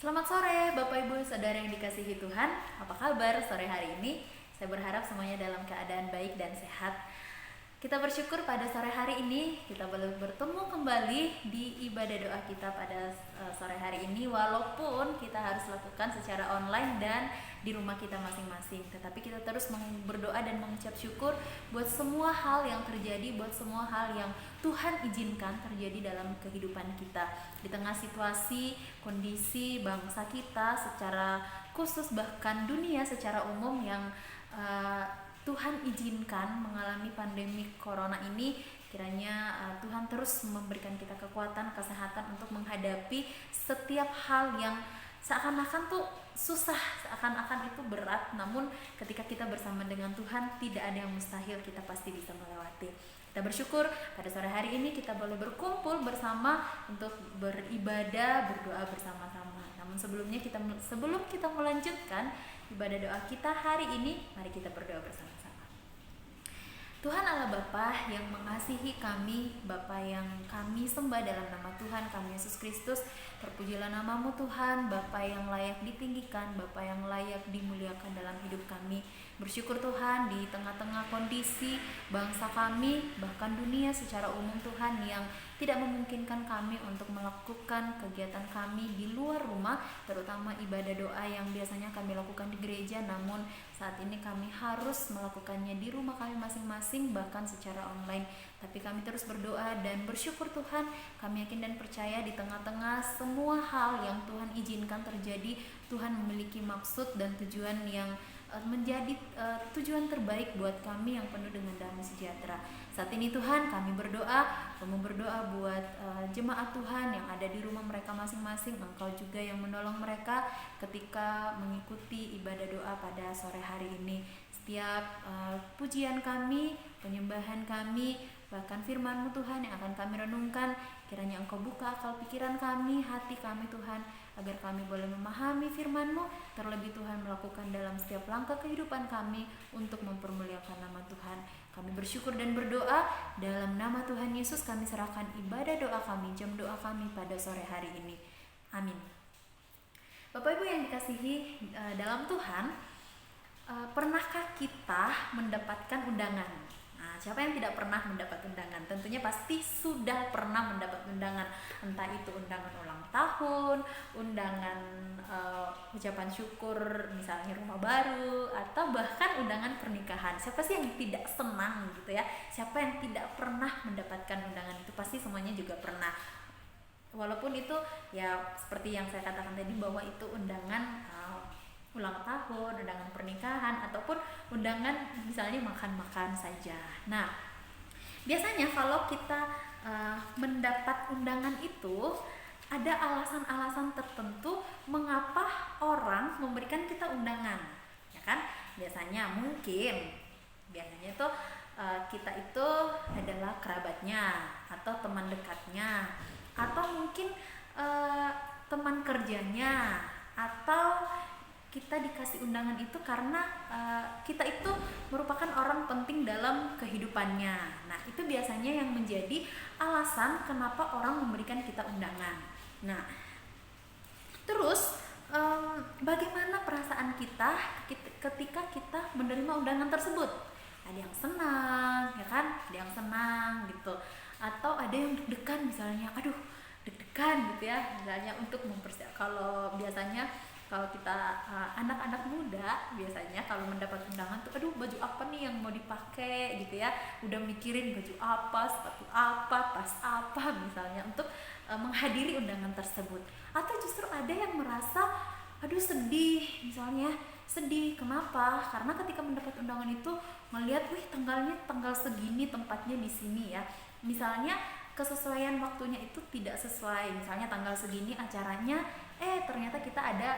Selamat sore Bapak Ibu Saudara yang dikasihi Tuhan. Apa kabar sore hari ini? Saya berharap semuanya dalam keadaan baik dan sehat. Kita bersyukur pada sore hari ini kita boleh bertemu kembali di ibadah doa kita pada sore hari ini, walaupun kita harus lakukan secara online dan di rumah kita masing-masing. Tetapi kita terus berdoa dan mengucap syukur buat semua hal yang terjadi, buat semua hal yang Tuhan izinkan terjadi dalam kehidupan kita. Di tengah situasi, kondisi bangsa kita secara khusus, bahkan dunia secara umum yang Tuhan izinkan mengalami pandemi corona ini, kiranya Tuhan terus memberikan kita kekuatan, kesehatan untuk menghadapi setiap hal yang seakan-akan tuh susah, seakan-akan itu berat, namun ketika kita bersama dengan Tuhan tidak ada yang mustahil, kita pasti bisa melewati. Kita bersyukur pada sore hari ini kita boleh berkumpul bersama untuk beribadah, berdoa bersama-sama. Namun sebelum kita melanjutkan ibadah doa kita hari ini, mari kita berdoa bersama-sama. Tuhan Allah Bapa yang mengasihi kami, Bapa yang kami sembah dalam nama Tuhan kami Yesus Kristus, terpujilah namamu Tuhan, Bapa yang layak ditinggikan, Bapa yang layak dimuliakan dalam hidup kami. Bersyukur Tuhan di tengah-tengah kondisi bangsa kami, bahkan dunia secara umum Tuhan, yang tidak memungkinkan kami untuk melakukan kegiatan kami di luar rumah, terutama ibadah doa yang biasanya kami lakukan di gereja, namun saat ini kami harus melakukannya di rumah kami masing-masing, bahkan secara online. Tapi kami terus berdoa dan bersyukur Tuhan, kami yakin dan percaya di tengah-tengah semua hal yang Tuhan izinkan terjadi, Tuhan memiliki maksud dan tujuan yang menjadi tujuan terbaik buat kami yang penuh dengan damai sejahtera. Saat ini Tuhan kami berdoa buat jemaat Tuhan yang ada di rumah mereka masing-masing. Engkau juga yang menolong mereka ketika mengikuti ibadah doa pada sore hari ini. Setiap pujian kami, penyembahan kami, bahkan firman-Mu Tuhan yang akan kami renungkan, kiranya Engkau buka akal pikiran kami, hati kami Tuhan, agar kami boleh memahami firman-Mu, terlebih Tuhan melakukan dalam setiap langkah kehidupan kami untuk mempermuliakan nama Tuhan. Kami bersyukur dan berdoa dalam nama Tuhan Yesus, kami serahkan ibadah doa kami, jam doa kami pada sore hari ini. Amin. Bapak Ibu yang dikasihi dalam Tuhan, pernahkah kita mendapatkan undangan? Nah, siapa yang tidak pernah mendapat undangan? Tentunya pasti sudah pernah mendapat undangan, entah itu undangan ulang tahun, undangan ucapan syukur misalnya rumah baru, atau bahkan undangan pernikahan. Siapa sih yang tidak senang gitu ya? Siapa yang tidak pernah mendapatkan undangan itu? Pasti semuanya juga pernah. Walaupun itu ya seperti yang saya katakan tadi, bahwa itu undangan ulang tahun, undangan pernikahan, ataupun undangan misalnya makan-makan saja. Nah, biasanya kalau kita mendapat undangan itu, ada alasan-alasan tertentu mengapa orang memberikan kita undangan, ya kan? Biasanya itu kita itu adalah kerabatnya, atau teman dekatnya, atau mungkin teman kerjanya, atau kita dikasih undangan itu karena kita itu merupakan orang penting dalam kehidupannya. Nah, itu biasanya yang menjadi alasan kenapa orang memberikan kita undangan. Nah, terus bagaimana perasaan kita ketika kita menerima undangan tersebut? Ada yang senang, ya kan? Ada yang senang gitu. Atau ada yang deg-degan misalnya, aduh deg-degan gitu ya. Misalnya untuk kalau biasanya kalau kita anak-anak muda, biasanya kalau mendapat undangan tuh, aduh baju apa nih yang mau dipakai gitu ya, udah mikirin baju apa, sepatu apa, tas apa misalnya, untuk menghadiri undangan tersebut. Atau justru ada yang merasa aduh sedih misalnya, sedih kenapa? Karena ketika mendapat undangan itu melihat, wih tanggal segini, tempatnya di sini ya, misalnya kesesuaian waktunya itu tidak sesuai, misalnya tanggal segini acaranya, ternyata kita ada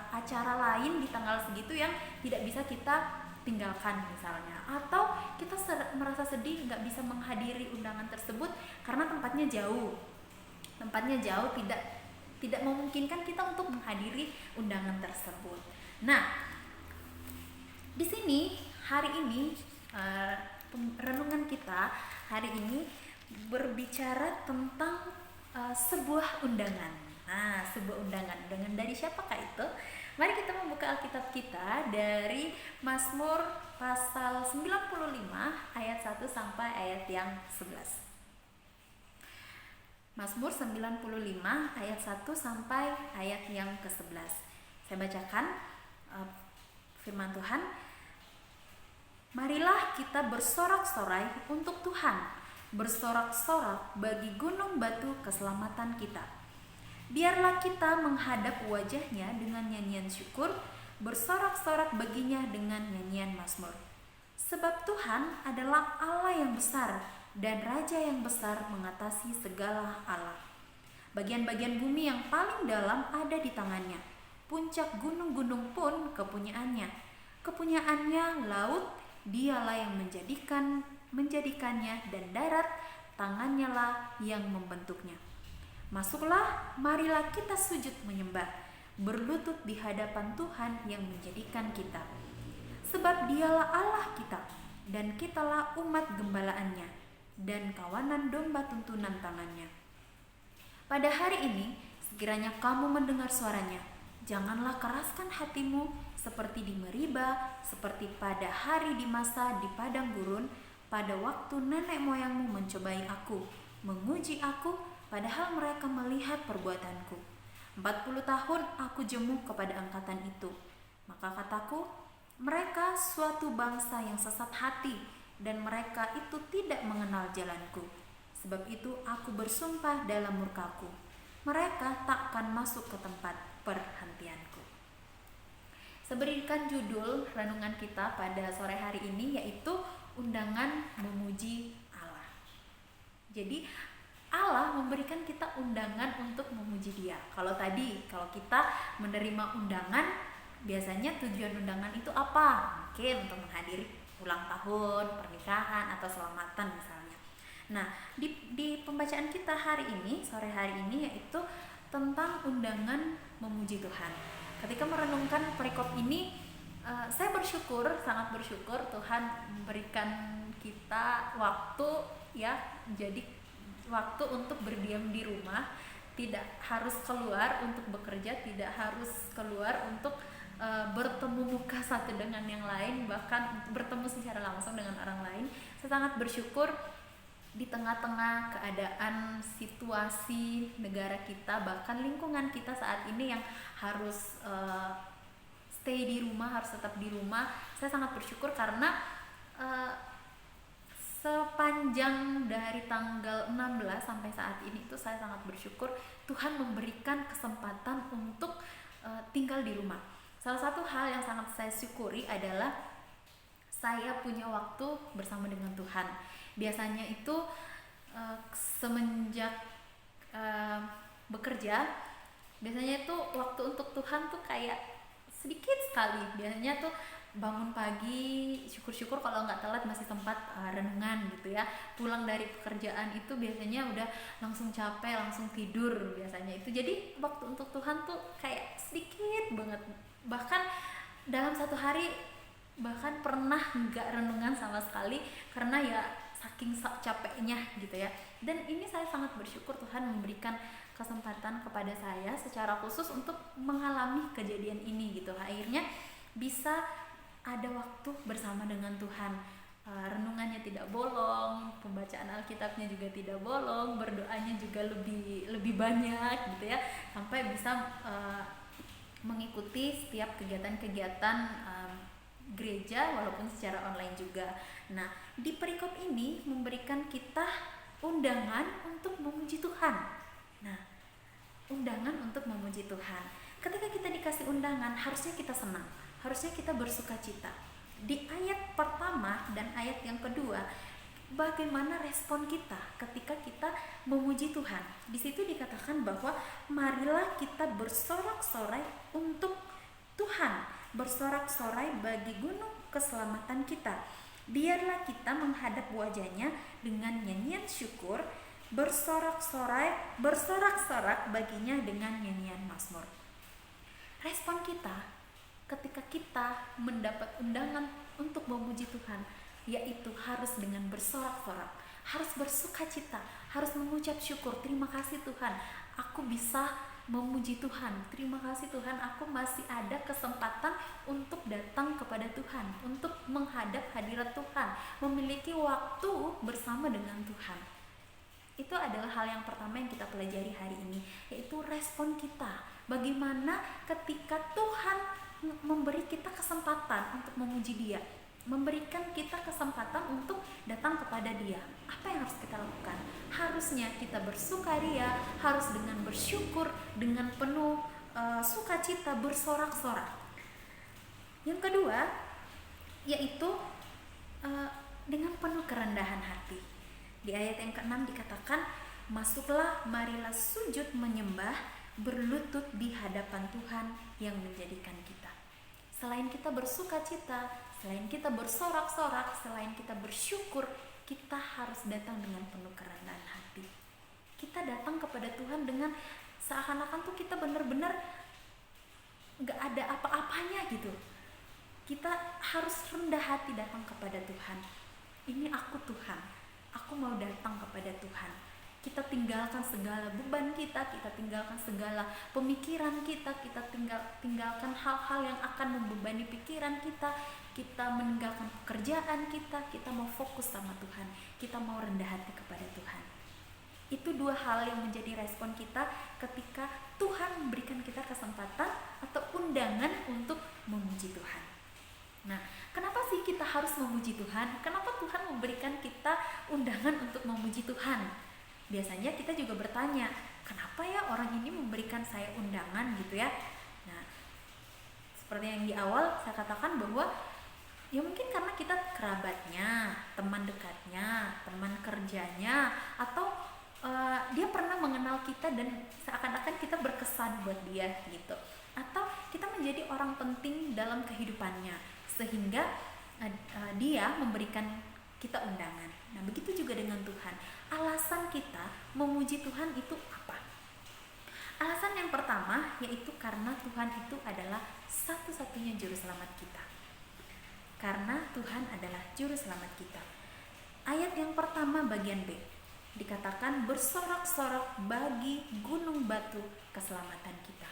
acara lain di tanggal segitu yang tidak bisa kita tinggalkan misalnya, atau kita merasa sedih nggak bisa menghadiri undangan tersebut karena tempatnya jauh, tidak memungkinkan kita untuk menghadiri undangan tersebut. Nah, di sini hari ini renungan kita hari ini berbicara tentang sebuah undangan. Nah, sebuah undangan. Undangan dari siapakah itu? Mari kita membuka Alkitab kita dari Mazmur pasal 95 ayat 1 sampai ayat yang 11. Mazmur 95 ayat 1 sampai ayat yang ke-11. Saya bacakan firman Tuhan. Marilah kita bersorak-sorai untuk Tuhan, bersorak-sorak bagi gunung batu keselamatan kita. Biarlah kita menghadap wajahnya dengan nyanyian syukur, bersorak-sorak baginya dengan nyanyian mazmur. Sebab Tuhan adalah Allah yang besar dan Raja yang besar mengatasi segala Allah. Bagian-bagian bumi yang paling dalam ada di tangannya. Puncak gunung-gunung pun kepunyaannya. Kepunyaannya laut, dialah yang menjadikannya, dan darat, tangannya lah yang membentuknya. Masuklah, marilah kita sujud menyembah, berlutut di hadapan Tuhan yang menjadikan kita. Sebab dialah Allah kita, dan kitalah umat gembalaannya, dan kawanan domba tuntunan tangannya. Pada hari ini, sekiranya kamu mendengar suaranya, janganlah keraskan hatimu seperti di Meriba, seperti pada hari di masa di padang gurun, pada waktu nenek moyangmu mencobai aku, menguji aku, padahal mereka melihat perbuatanku. 40 tahun aku jemu kepada angkatan itu. Maka kataku, mereka suatu bangsa yang sesat hati, dan mereka itu tidak mengenal jalanku. Sebab itu aku bersumpah dalam murkaku, mereka takkan masuk ke tempat perhentianku. Saya berikan judul renungan kita pada sore hari ini yaitu undangan memuji Allah. Jadi Allah memberikan kita undangan untuk memuji Dia. Kalau kita menerima undangan, biasanya tujuan undangan itu apa? Mungkin untuk menghadiri ulang tahun, pernikahan, atau selamatan misalnya. Nah, di pembacaan kita hari ini, sore hari ini, yaitu tentang undangan memuji Tuhan. Ketika merenungkan perikop ini, saya sangat bersyukur Tuhan memberikan kita waktu, jadi waktu untuk berdiam di rumah, tidak harus keluar untuk bekerja, tidak harus keluar untuk bertemu muka satu dengan yang lain, bahkan bertemu secara langsung dengan orang lain. Saya sangat bersyukur di tengah-tengah keadaan situasi negara kita, bahkan lingkungan kita saat ini yang harus stay di rumah, harus tetap di rumah. Saya sangat bersyukur karena sepanjang dari tanggal 16 sampai saat ini itu saya sangat bersyukur Tuhan memberikan kesempatan untuk tinggal di rumah. Salah satu hal yang sangat saya syukuri adalah saya punya waktu bersama dengan Tuhan. Biasanya itu semenjak bekerja, biasanya itu waktu untuk Tuhan tuh kayak sedikit sekali. Biasanya tuh bangun pagi, syukur-syukur kalau nggak telat masih sempat renungan gitu ya. Pulang dari pekerjaan itu biasanya udah langsung capek, langsung tidur biasanya itu. Jadi waktu untuk Tuhan tuh kayak sedikit banget. Bahkan dalam satu hari bahkan pernah nggak renungan sama sekali karena ya saking capeknya gitu ya. Dan ini saya sangat bersyukur Tuhan memberikan kesempatan kepada saya secara khusus untuk mengalami kejadian ini gitu. Akhirnya bisa ada waktu bersama dengan Tuhan. Renungannya tidak bolong, pembacaan Alkitabnya juga tidak bolong, berdoanya juga lebih banyak gitu ya, sampai bisa mengikuti setiap kegiatan-kegiatan gereja walaupun secara online juga. Nah, di perikop ini memberikan kita undangan untuk memuji Tuhan. Nah, undangan untuk memuji Tuhan. Ketika kita dikasih undangan, harusnya kita senang, harusnya kita bersukacita. Di ayat pertama dan ayat yang kedua, bagaimana respon kita ketika kita memuji Tuhan? Di situ dikatakan bahwa marilah kita bersorak-sorai untuk Tuhan, bersorak-sorai bagi gunung keselamatan kita. Biarlah kita menghadap wajahnya dengan nyanyian syukur, bersorak-sorak baginya dengan nyanyian mazmur. Respon kita ketika kita mendapat undangan untuk memuji Tuhan, yaitu harus dengan bersorak-sorak, harus bersukacita, harus mengucap syukur. Terima kasih Tuhan, aku bisa memuji Tuhan. Terima kasih Tuhan, aku masih ada kesempatan untuk datang kepada Tuhan, untuk menghadap hadirat Tuhan, memiliki waktu bersama dengan Tuhan. Itu adalah hal yang pertama yang kita pelajari hari ini, yaitu respon kita. Bagaimana ketika Tuhan memberi kita kesempatan untuk memuji Dia, memberikan kita kesempatan untuk datang kepada Dia. Apa yang harus kita lakukan? Harusnya kita bersukaria, harus dengan bersyukur, dengan penuh sukacita, bersorak-sorak. Yang kedua, yaitu dengan penuh kerendahan hati. Di ayat yang ke-6 dikatakan, masuklah, marilah sujud menyembah, berlutut di hadapan Tuhan yang menjadikan kita. Selain kita bersukacita, selain kita bersorak-sorak, selain kita bersyukur, kita harus datang dengan penuh kerendahan hati. Kita datang kepada Tuhan dengan seakan-akan tuh kita benar-benar gak ada apa-apanya gitu. Kita harus rendah hati datang kepada Tuhan. Ini aku Tuhan, aku mau datang kepada Tuhan. Kita tinggalkan segala beban kita tinggalkan segala pemikiran kita tinggalkan hal-hal yang akan membebani pikiran kita meninggalkan pekerjaan kita mau fokus sama Tuhan, kita mau rendah hati kepada Tuhan. Itu dua hal yang menjadi respon kita ketika Tuhan memberikan kita kesempatan atau undangan untuk memuji Tuhan. Nah, kenapa sih kita harus memuji Tuhan? Kenapa Tuhan memberikan kita undangan untuk memuji Tuhan? Biasanya kita juga bertanya, kenapa ya orang ini memberikan saya undangan gitu ya? Nah, seperti yang di awal saya katakan bahwa ya mungkin karena kita kerabatnya, teman dekatnya, teman kerjanya, atau dia pernah mengenal kita dan seakan-akan kita berkesan buat dia gitu. Atau kita menjadi orang penting dalam kehidupannya sehingga dia memberikan kita undangan. Nah, begitu juga dengan Tuhan. Alasan kita memuji Tuhan itu apa? Alasan yang pertama yaitu karena Tuhan itu adalah satu-satunya juru selamat kita. Karena Tuhan adalah juru selamat kita. Ayat yang pertama bagian B dikatakan, bersorak-sorak bagi gunung batu keselamatan kita.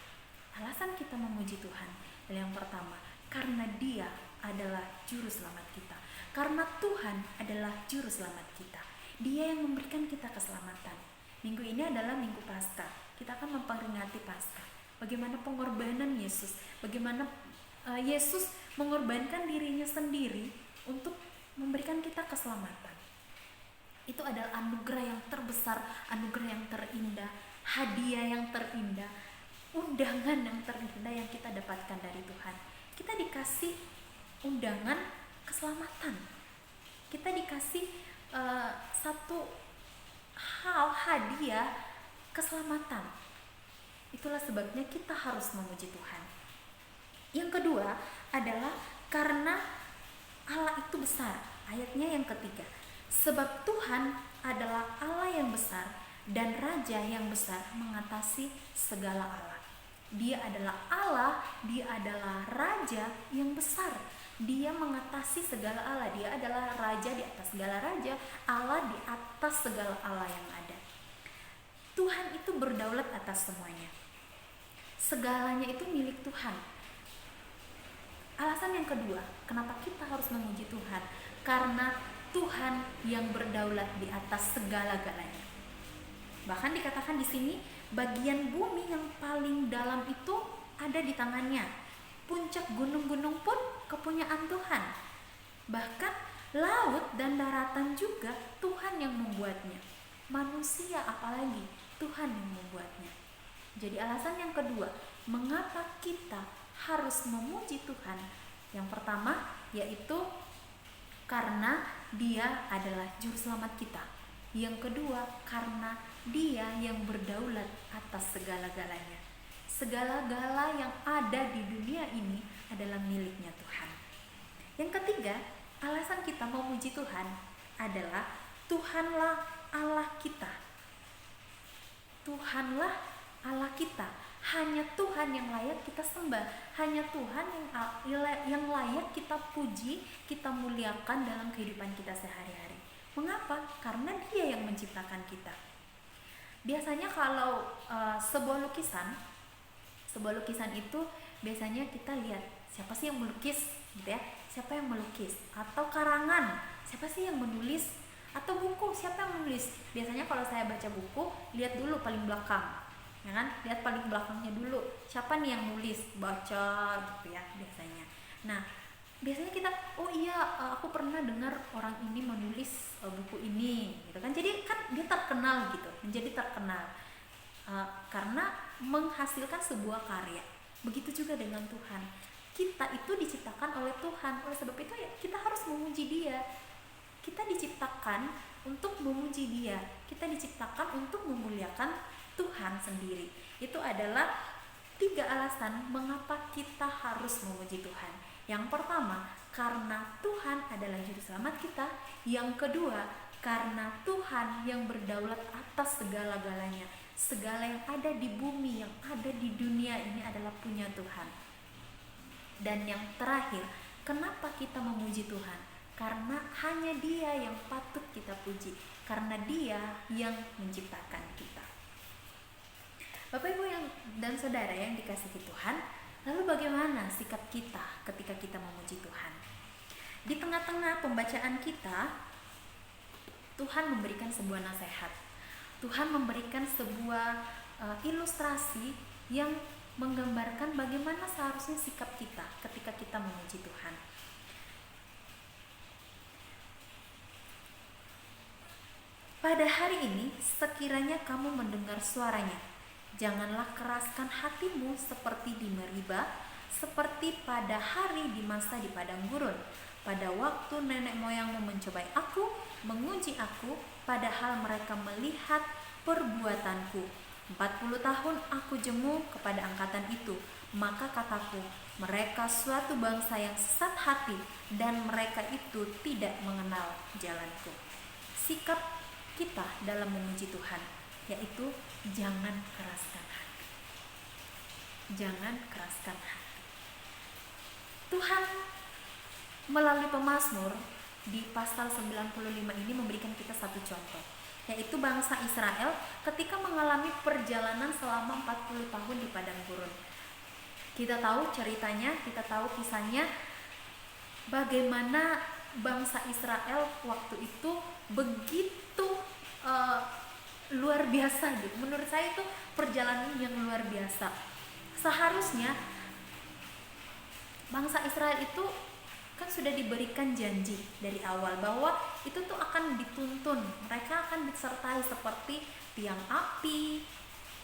Alasan kita memuji Tuhan adalah yang pertama, karena Dia adalah juru selamat kita. Karena Tuhan adalah juru selamat kita. Dia yang memberikan kita keselamatan. Minggu ini adalah Minggu Paskah. Kita akan memperingati Paskah. Bagaimana pengorbanan Yesus, bagaimana Yesus mengorbankan dirinya sendiri untuk memberikan kita keselamatan. Itu adalah anugerah yang terbesar, anugerah yang terindah, hadiah yang terindah, undangan yang terindah yang kita dapatkan dari Tuhan. Kita dikasih undangan keselamatan. Kita dikasih satu hal hadiah keselamatan. Itulah sebabnya kita harus memuji Tuhan. Yang kedua adalah karena Allah itu besar. Ayatnya yang ketiga, sebab Tuhan adalah Allah yang besar dan Raja yang besar mengatasi segala Allah. Dia adalah Allah, Dia adalah Raja yang besar. Dia mengatasi segala Allah. Dia adalah Raja di atas segala Raja, Allah di atas segala Allah yang ada. Tuhan itu berdaulat atas semuanya. Segalanya itu milik Tuhan. Alasan yang kedua, kenapa kita harus memuji Tuhan? Karena Tuhan yang berdaulat di atas segala-galanya. Bahkan dikatakan di sini, bagian bumi yang paling dalam itu ada di tangannya. Puncak gunung-gunung pun kepunyaan Tuhan. Bahkan laut dan daratan juga Tuhan yang membuatnya. Manusia apalagi Tuhan yang membuatnya. Jadi alasan yang kedua, mengapa kita harus memuji Tuhan? Yang pertama yaitu karena Dia adalah juru selamat kita. Yang kedua, karena Dia yang berdaulat atas segala-galanya. Segala-gala yang ada di dunia ini adalah miliknya Tuhan. Yang ketiga, alasan kita memuji Tuhan adalah Tuhanlah Allah kita. Tuhanlah Allah kita. Hanya Tuhan yang layak kita sembah. Hanya Tuhan yang layak kita puji, kita muliakan dalam kehidupan kita sehari-hari. Mengapa? Karena Dia yang menciptakan kita. Biasanya kalau sebuah lukisan Sebuah lukisan itu biasanya kita lihat siapa sih yang melukis gitu ya, siapa yang melukis, atau karangan siapa sih yang menulis, atau buku siapa yang menulis. Biasanya kalau saya baca buku, lihat dulu paling belakang, ya kan, lihat paling belakangnya dulu siapa nih yang nulis, baca gitu ya biasanya. Nah biasanya kita, oh iya aku pernah dengar orang ini menulis buku ini gitu kan, jadi kan dia terkenal gitu, menjadi terkenal karena menghasilkan sebuah karya. Begitu juga dengan Tuhan, kita itu diciptakan oleh Tuhan, oleh sebab itu ya kita harus memuji Dia. Kita diciptakan untuk memuji Dia, kita diciptakan untuk memuliakan Tuhan sendiri. Itu adalah 3 alasan mengapa kita harus memuji Tuhan. Yang pertama, karena Tuhan adalah juru selamat kita. Yang kedua, karena Tuhan yang berdaulat atas segala-galanya. Segala yang ada di bumi, yang ada di dunia ini adalah punya Tuhan. Dan yang terakhir, kenapa kita memuji Tuhan? Karena hanya Dia yang patut kita puji, karena Dia yang menciptakan kita. Bapak Ibu dan Saudara yang dikasihi Tuhan, lalu bagaimana sikap kita ketika kita memuji Tuhan? Di tengah-tengah pembacaan kita, Tuhan memberikan sebuah nasihat. Tuhan memberikan sebuah ilustrasi yang menggambarkan bagaimana seharusnya sikap kita ketika kita memuji Tuhan. Pada hari ini, sekiranya kamu mendengar suaranya, janganlah keraskan hatimu seperti di Meriba, seperti pada hari di masa di padang gurun, pada waktu nenek moyangmu mencobai aku, menguji aku, padahal mereka melihat perbuatanku. 40 tahun aku jemu kepada angkatan itu, maka kataku, mereka suatu bangsa yang sesat hati, dan mereka itu tidak mengenal jalanku. Sikap kita dalam memuji Tuhan yaitu jangan keraskan hati. Jangan keraskan hati. Tuhan melalui pemazmur di pasal 95 ini memberikan kita satu contoh, yaitu bangsa Israel ketika mengalami perjalanan selama 40 tahun di padang gurun. Kita tahu ceritanya, kita tahu kisahnya, bagaimana bangsa Israel waktu itu begitu luar biasa gitu. Menurut saya itu perjalanan yang luar biasa. Seharusnya bangsa Israel itu kan sudah diberikan janji dari awal bahwa itu tuh akan dituntun, mereka akan disertai seperti tiang api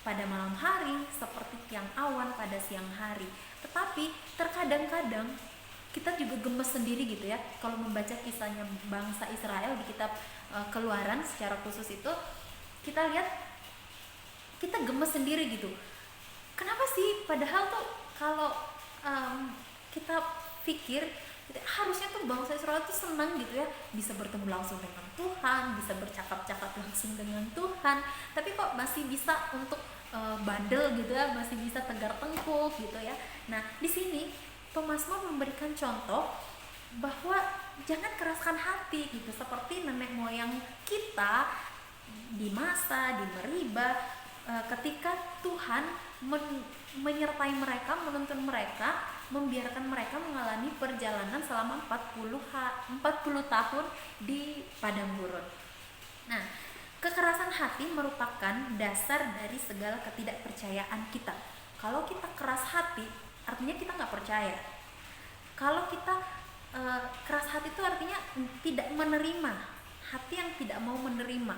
pada malam hari, seperti tiang awan pada siang hari. Tetapi terkadang-kadang kita juga gemes sendiri gitu ya kalau membaca kisahnya bangsa Israel di kitab Keluaran secara khusus itu, kita lihat kita gemes sendiri gitu. Kenapa sih? Padahal tuh kalau kita pikir harusnya tuh bangsa Israel tuh senang gitu ya, bisa bertemu langsung dengan Tuhan, bisa bercakap-cakap langsung dengan Tuhan, tapi kok masih bisa untuk bandel gitu ya, masih bisa tegar tengkuk gitu ya. Nah di sini pemazmur memberikan contoh bahwa jangan keraskan hati gitu, seperti nenek moyang kita di masa di Meriba, ketika Tuhan menyertai mereka, menuntun mereka, membiarkan mereka mengalami perjalanan selama 40 tahun di padang gurun. Nah, kekerasan hati merupakan dasar dari segala ketidakpercayaan kita. Kalau kita keras hati, artinya kita nggak percaya. Kalau kita keras hati itu artinya tidak menerima, hati yang tidak mau menerima.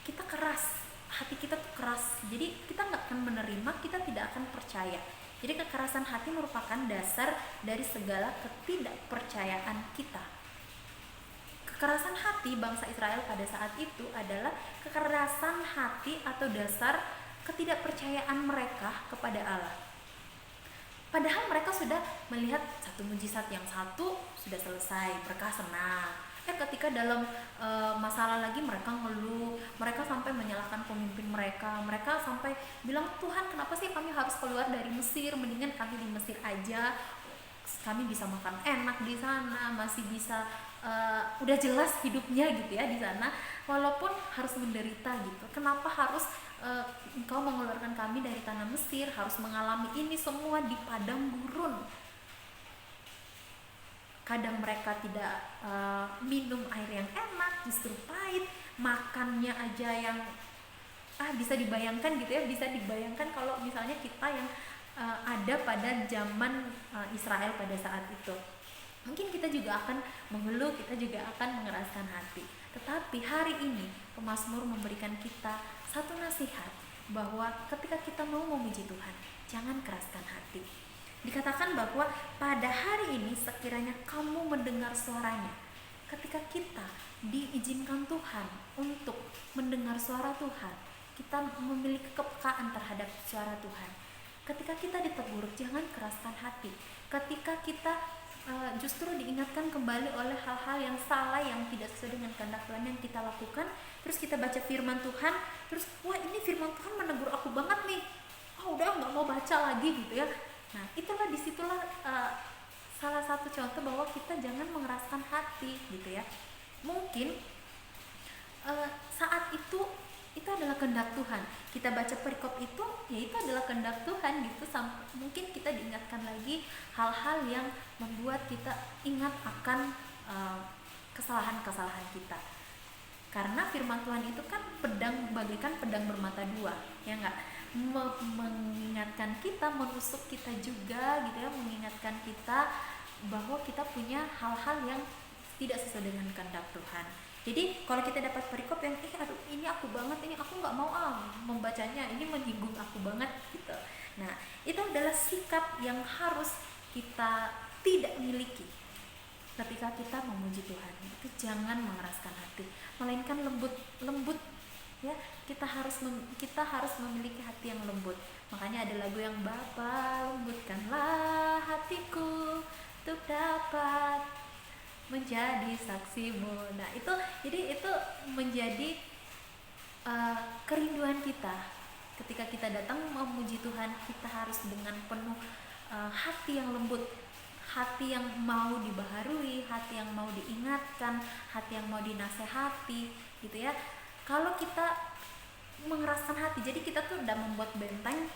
Kita keras, hati kita tuh keras, jadi kita nggak akan menerima, kita tidak akan percaya. Jadi kekerasan hati merupakan dasar dari segala ketidakpercayaan kita. Kekerasan hati bangsa Israel pada saat itu adalah kekerasan hati atau dasar ketidakpercayaan mereka kepada Allah. Padahal mereka sudah melihat satu mujizat yang satu sudah selesai, mereka senang. Ketika dalam masalah lagi mereka ngeluh, mereka sampai menyalahkan pemimpin mereka. Mereka sampai bilang, Tuhan kenapa sih kami harus keluar dari Mesir, mendingan kami di Mesir aja, kami bisa makan enak di sana, masih bisa udah jelas hidupnya gitu ya di sana, walaupun harus menderita gitu. Kenapa harus Engkau mengeluarkan kami dari tanah Mesir, harus mengalami ini semua di padang gurun. Kadang mereka tidak minum air yang enak, justru pahit. Makannya aja yang bisa dibayangkan gitu ya, bisa dibayangkan kalau misalnya kita yang ada pada zaman Israel pada saat itu. Mungkin kita juga akan mengeluh, kita juga akan mengeraskan hati. Tetapi hari ini pemazmur memberikan kita satu nasihat, bahwa ketika kita mau memuji Tuhan, jangan keraskan hati. Dikatakan bahwa pada hari ini sekiranya kamu mendengar suaranya. Ketika kita diizinkan Tuhan untuk mendengar suara Tuhan, kita memiliki kepekaan terhadap suara Tuhan. Ketika kita ditegur, jangan keraskan hati. Ketika kita justru diingatkan kembali oleh hal-hal yang salah, yang tidak sesuai dengan kehendak Tuhan yang kita lakukan, terus kita baca firman Tuhan, terus wah ini firman Tuhan menegur aku banget nih, udah nggak mau baca lagi gitu ya. Nah disitulah salah satu contoh bahwa kita jangan mengeraskan hati gitu ya. Mungkin saat itu adalah kehendak Tuhan. Kita baca perikop itu, ya itu adalah kehendak Tuhan gitu. Mungkin kita diingatkan lagi hal-hal yang membuat kita ingat akan kesalahan-kesalahan kita. Karena firman Tuhan itu kan bagaikan pedang bermata dua, ya enggak? Mengingatkan kita, menusuk kita juga gitu ya, mengingatkan kita bahwa kita punya hal-hal yang tidak sesuai dengan kehendak Tuhan. Jadi kalau kita dapat perikop yang aduh ini aku banget, ini aku nggak mau membacanya, ini menyinggung aku banget gitu. Nah itu adalah sikap yang harus kita tidak miliki ketika kita memuji Tuhan. Itu jangan mengeraskan hati, melainkan lembut ya. Kita harus memiliki hati yang lembut. Makanya ada lagu yang Bapa lembutkanlah hatiku untuk dapat menjadi saksimu. Nah jadi itu menjadi kerinduan kita. Ketika kita datang memuji Tuhan, kita harus dengan penuh hati yang lembut, hati yang mau dibaharui, hati yang mau diingatkan, hati yang mau dinasehati gitu ya. Kalau kita mengeraskan hati, jadi kita tuh udah membuat benteng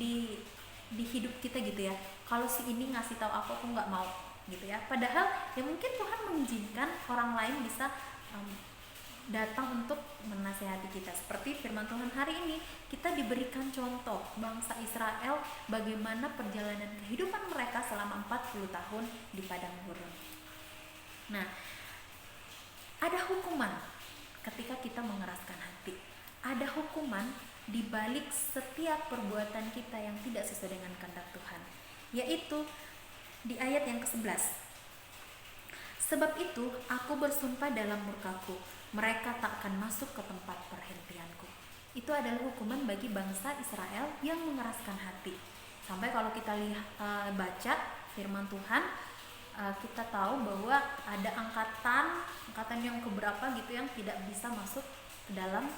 di hidup kita gitu ya. Kalau si ini ngasih tahu aku nggak mau gitu ya. Padahal ya mungkin Tuhan mengizinkan orang lain bisa datang untuk menasehati kita. Seperti firman Tuhan hari ini, kita diberikan contoh bangsa Israel bagaimana perjalanan kehidupan mereka selama 40 tahun di padang gurun. Nah, ada hukuman ketika kita mengeraskan hati. Ada hukuman di balik setiap perbuatan kita yang tidak sesuai dengan kehendak Tuhan, yaitu di ayat yang ke-11. Sebab itu aku bersumpah dalam murkaku, mereka tak akan masuk ke tempat perhentianku. Itu adalah hukuman bagi bangsa Israel yang mengeraskan hati. Sampai kalau kita baca firman Tuhan, kita tahu bahwa ada angkatan yang keberapa gitu yang tidak bisa masuk ke dalam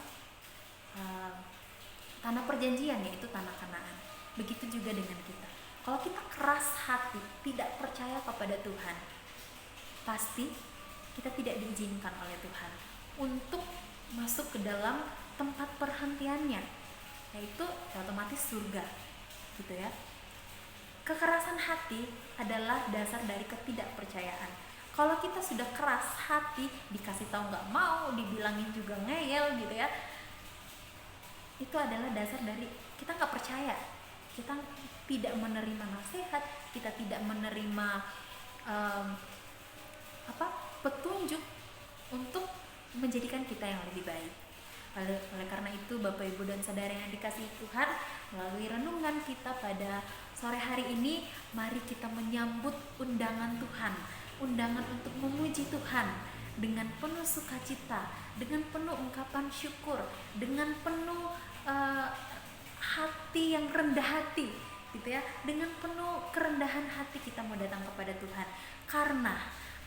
tanah perjanjian, yaitu tanah Kanaan. Begitu juga dengan kita. Kalau kita keras hati, tidak percaya kepada Tuhan, pasti kita tidak diizinkan oleh Tuhan untuk masuk ke dalam tempat perhentiannya, yaitu otomatis surga gitu ya. Kekerasan hati adalah dasar dari ketidakpercayaan. Kalau kita sudah keras hati, dikasih tahu nggak mau, dibilangin juga ngeyel gitu ya, itu adalah dasar dari kita nggak percaya, kita tidak menerima nasihat, kita tidak menerima petunjuk untuk menjadikan kita yang lebih baik. Oleh karena itu, Bapak Ibu dan Saudara yang dikasihi Tuhan, melalui renungan kita pada sore hari ini, mari kita menyambut undangan Tuhan, undangan untuk memuji Tuhan dengan penuh sukacita, dengan penuh ungkapan syukur, dengan penuh hati yang rendah hati gitu ya. Dengan penuh kerendahan hati kita mau datang kepada Tuhan, karena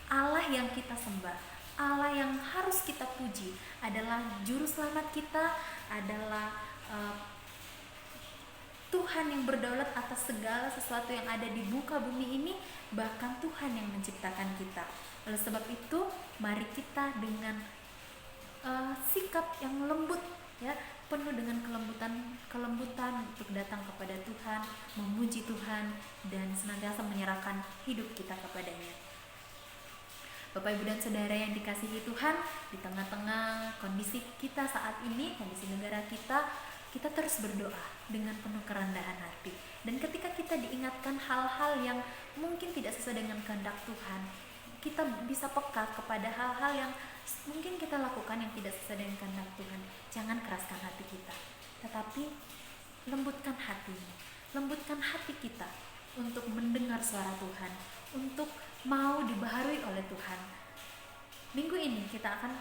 Allah yang kita sembah, Allah yang harus kita puji adalah juru selamat kita, adalah Tuhan yang berdaulat atas segala sesuatu yang ada di muka bumi ini, bahkan Tuhan yang menciptakan kita. Oleh sebab itu, mari kita dengan sikap yang lembut ya, penuh dengan kelembutan untuk datang kepada Tuhan, memuji Tuhan, dan senantiasa menyerahkan hidup kita kepadanya. Bapak, Ibu, dan Saudara yang dikasihi Tuhan, di tengah-tengah kondisi kita saat ini, kondisi negara kita terus berdoa dengan penuh kerendahan hati. Dan ketika kita diingatkan hal-hal yang mungkin tidak sesuai dengan kehendak Tuhan, kita bisa peka kepada hal-hal yang mungkin kita lakukan yang tidak sesuai dengan kehendak Tuhan. Jangan keraskan hati kita, tetapi lembutkan hati kita untuk mendengar suara Tuhan, untuk mau dibaharui oleh Tuhan. Minggu ini kita akan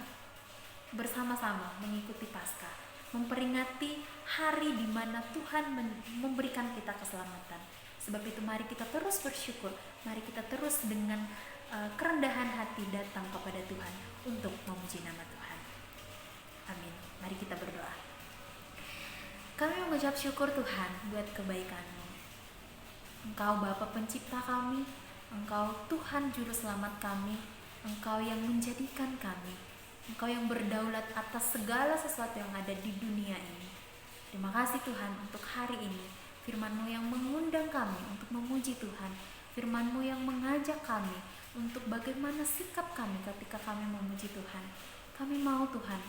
bersama-sama mengikuti Paskah, memperingati hari di mana Tuhan memberikan kita keselamatan. Sebab itu mari kita terus bersyukur, mari kita terus dengan kerendahan hati datang kepada Tuhan untuk memuji nama Tuhan. Amin. Mari kita berdoa. Kami mengucap syukur Tuhan buat kebaikan-Mu. Engkau Bapa pencipta kami, Engkau Tuhan juru selamat kami, Engkau yang menjadikan kami, Engkau yang berdaulat atas segala sesuatu yang ada di dunia ini. Terima kasih Tuhan untuk hari ini, firman-Mu yang mengundang kami untuk memuji Tuhan, firman-Mu yang mengajak kami untuk bagaimana sikap kami ketika kami memuji Tuhan. Kami mau Tuhan,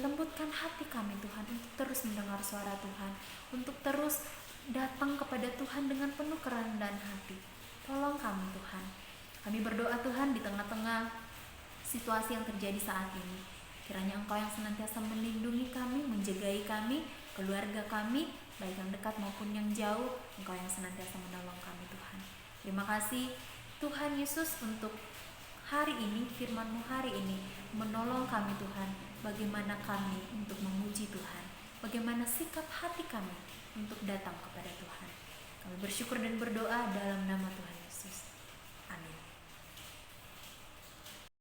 lembutkan hati kami Tuhan untuk terus mendengar suara Tuhan, untuk terus datang kepada Tuhan dengan penuh kerendahan hati. Tolong kami Tuhan. Kami berdoa Tuhan di tengah-tengah situasi yang terjadi saat ini. Kiranya Engkau yang senantiasa melindungi kami, menjagai kami, keluarga kami, baik yang dekat maupun yang jauh. Engkau yang senantiasa menolong kami Tuhan. Terima kasih Tuhan Yesus untuk hari ini, firman-Mu hari ini menolong kami Tuhan, bagaimana kami untuk memuji Tuhan, bagaimana sikap hati kami untuk datang kepada Tuhan. Kami bersyukur dan berdoa dalam nama Tuhan